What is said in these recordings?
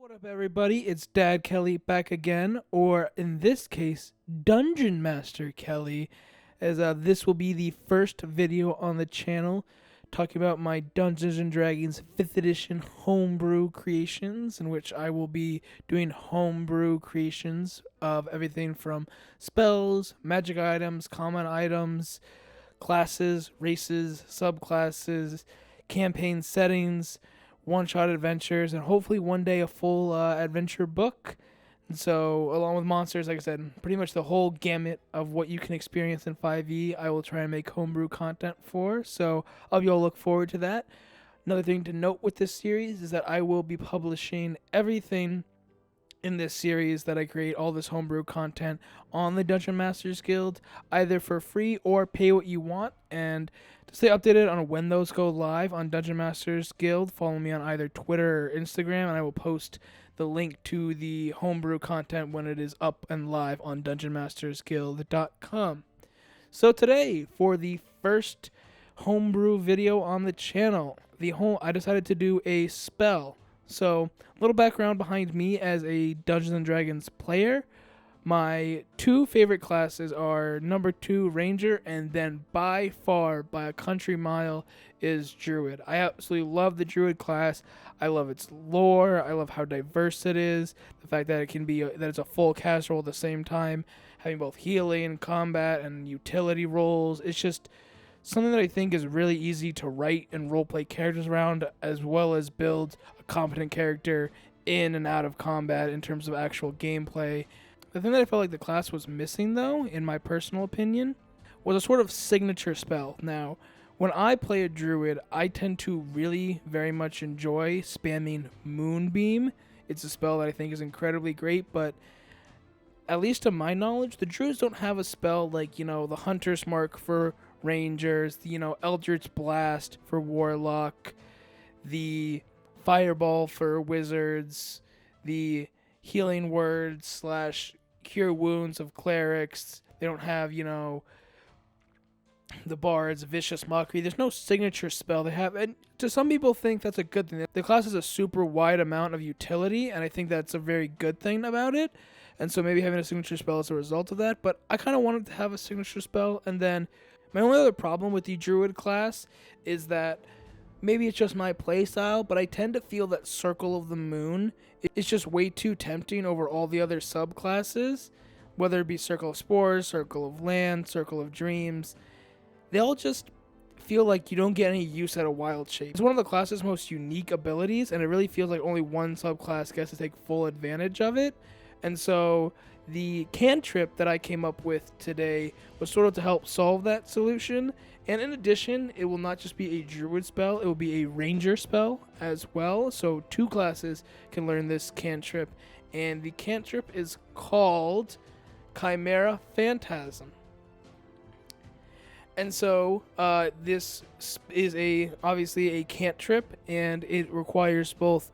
What up, everybody? It's Dad Kelly back again, or in this case, Dungeon Master Kelly, as this will be the first video on the channel talking about my Dungeons and Dragons 5th edition homebrew creations, in which I will be doing homebrew creations of everything from spells, magic items, common items, classes, races, subclasses, campaign settings, one-shot adventures, and hopefully one day a full adventure book. And so, along with monsters, like I said, pretty much the whole gamut of what you can experience in 5e, I will try and make homebrew content for. So, I'll be able to look forward to that. Another thing to note with this series is that I will be publishing everything in this series that I create, all this homebrew content, on the Dungeon Masters Guild, either for free or pay what you want. And to stay updated on when those go live on Dungeon Masters Guild, follow me on either Twitter or Instagram, and I will post the link to the homebrew content when it is up and live on dungeonmastersguild.com. So today, for the first homebrew video on the channel, I decided to do a spell. So, a little background behind me as a Dungeons and Dragons player. My two favorite classes are number 2, Ranger, and then by far, by a country mile, is Druid. I absolutely love the Druid class. I love its lore. I love how diverse it is. The fact that it can be that it's a full cast roll at the same time, having both healing, combat, and utility roles. It's just something that I think is really easy to write and roleplay characters around, as well as build a competent character in and out of combat in terms of actual gameplay. The thing that I felt like the class was missing, though, in my personal opinion, was a sort of signature spell. Now, when I play a druid, I tend to really very much enjoy spamming Moonbeam. It's a spell that I think is incredibly great, but at least to my knowledge, the druids don't have a spell like, the Hunter's Mark for Rangers, Eldritch Blast for Warlock, the Fireball for Wizards, the Healing Words / Cure Wounds of Clerics. They don't have, the Bards, Vicious Mockery. There's no signature spell they have, and to some people think that's a good thing. The class has a super wide amount of utility, and I think that's a very good thing about it. And so maybe having a signature spell is a result of that, but I kind of wanted to have a signature spell. And then my only other problem with the Druid class is that maybe it's just my playstyle, but I tend to feel that Circle of the Moon is just way too tempting over all the other subclasses, whether it be Circle of Spores, Circle of Land, Circle of Dreams. They all just feel like you don't get any use out of Wild Shape. It's one of the class's most unique abilities, and it really feels like only one subclass gets to take full advantage of it. And so the cantrip that I came up with today was sort of to help solve that solution. And in addition, it will not just be a druid spell, it will be a ranger spell as well. So 2 classes can learn this cantrip. And the cantrip is called Chimera Phantasm. And so this is obviously a cantrip, and it requires both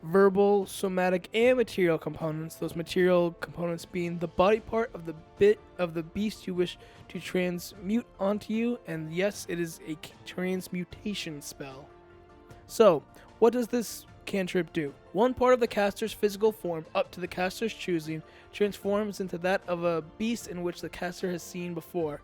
verbal, somatic, and material components. Those material components being the body part of the beast you wish to transmute onto you, and yes, it is a transmutation spell. So, what does this cantrip do? One part of the caster's physical form, up to the caster's choosing, transforms into that of a beast in which the caster has seen before.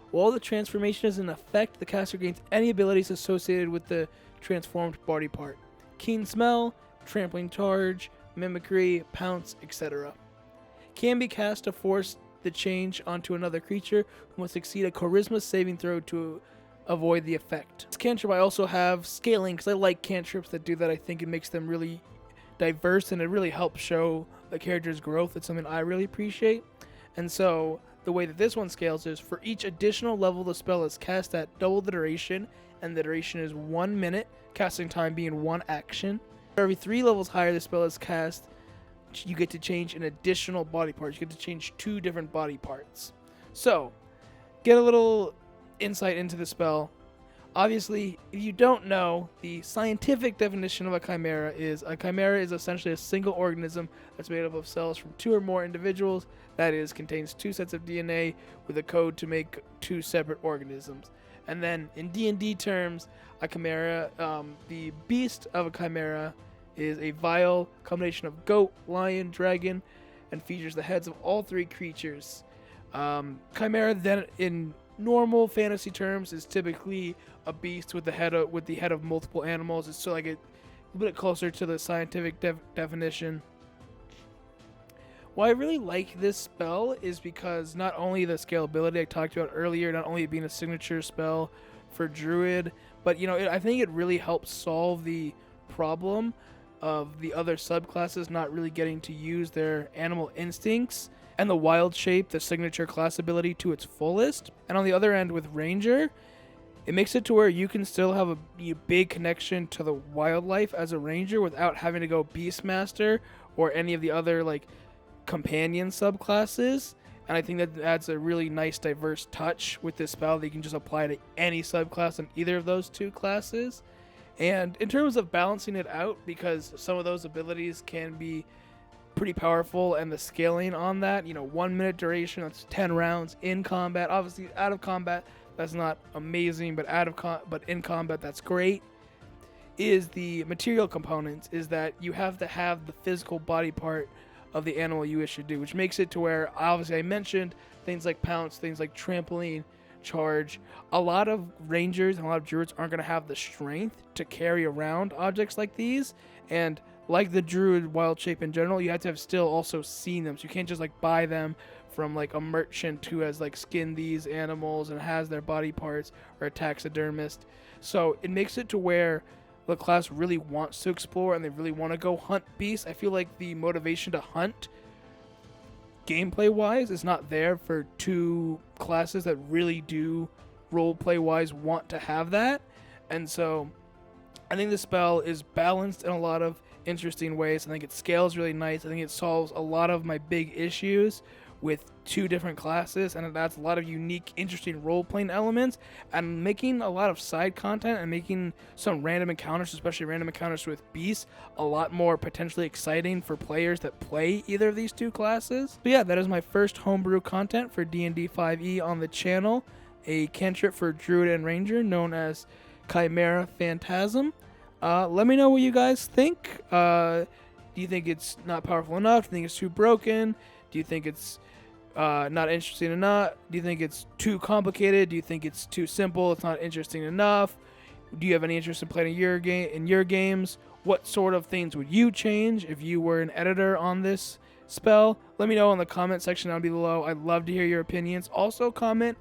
While the transformation is in effect, the caster gains any abilities associated with the transformed body part. Keen smell, trampling charge, mimicry, pounce, etc. Can be cast to force the change onto another creature who must succeed a charisma saving throw to avoid the effect. This cantrip I also have scaling, because I like cantrips that do that. I think it makes them really diverse, and it really helps show the character's growth. It's something I really appreciate. And so the way that this one scales is for each additional level the spell is cast at double the duration, and the duration is 1 minute, casting time being 1 action. For every 3 levels higher the spell is cast, you get to change an additional body part. You get to change 2 different body parts. So, get a little insight into the spell. Obviously, if you don't know, the scientific definition of a chimera is essentially a single organism that's made up of cells from 2 or more individuals. That is, contains 2 sets of DNA with a code to make 2 separate organisms. And then in D&D terms, a chimera, the beast of a chimera is a vile combination of goat, lion, dragon, and features the heads of all three creatures. Chimera, then, in normal fantasy terms, is typically a beast with the head of multiple animals. It's so like a bit closer to the scientific definition. Why I really like this spell is because not only the scalability I talked about earlier, not only it being a signature spell for Druid, but I think it really helps solve the problem of the other subclasses not really getting to use their animal instincts and the wild shape, the signature class ability, to its fullest. And on the other end with Ranger, it makes it to where you can still have a big connection to the wildlife as a Ranger without having to go Beastmaster or any of the other like companion subclasses. And I think that adds a really nice diverse touch with this spell that you can just apply to any subclass in either of those two classes. And in terms of balancing it out, because some of those abilities can be pretty powerful, and the scaling on that, 1 minute duration, that's 10 rounds in combat. Obviously out of combat that's not amazing, but but in combat that's great. Is the material components, is that you have to have the physical body part of the animal you wish to do, which makes it to where, obviously I mentioned things like pounce, things like trampoline, charge. A lot of Rangers and a lot of Druids aren't going to have the strength to carry around objects like these, and like the Druid wild shape in general, you have to have still also seen them, so you can't just like buy them from like a merchant who has like skinned these animals and has their body parts, or a taxidermist. So it makes it to where the class really wants to explore and they really want to go hunt beasts. I feel like the motivation to hunt gameplay wise is not there for two classes that really do roleplay wise want to have that. And so I think the spell is balanced in a lot of interesting ways. I think it scales really nice. I think it solves a lot of my big issues with two different classes, and it adds a lot of unique, interesting role-playing elements, and making a lot of side content and making some random encounters, especially random encounters with beasts, a lot more potentially exciting for players that play either of these two classes. So yeah, that is my first homebrew content for D&D 5e on the channel, a cantrip for Druid and Ranger known as Chimera Phantasm. Let me know what you guys think. Do you think it's not powerful enough? Do you think it's too broken? Do you think it's not interesting enough? Do you think it's too complicated? Do you think it's too simple? It's not interesting enough? Do you have any interest in playing your games? What sort of things would you change if you were an editor on this spell? Let me know in the comment section down below. I'd love to hear your opinions. Also comment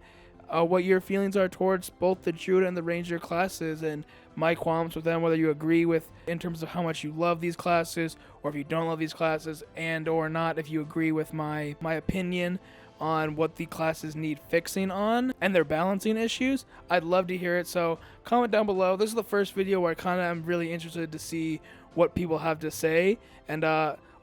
what your feelings are towards both the Druid and the Ranger classes, and my qualms with them, whether you agree with in terms of how much you love these classes, or if you don't love these classes, and or not if you agree with my opinion on what the classes need fixing on and their balancing issues. I'd love to hear it, so comment down below. This is the first video where I kind of am really interested to see what people have to say, and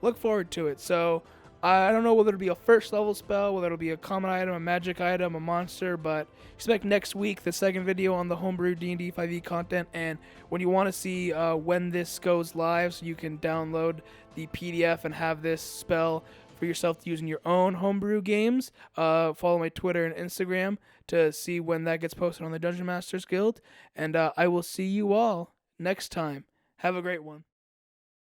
look forward to it. So I don't know whether it'll be a first level spell, whether it'll be a common item, a magic item, a monster, but expect next week the second video on the homebrew D&D 5e content. And when you want to see when this goes live, so you can download the PDF and have this spell for yourself to use in your own homebrew games, follow my Twitter and Instagram to see when that gets posted on the Dungeon Masters Guild. And I will see you all next time. Have a great one.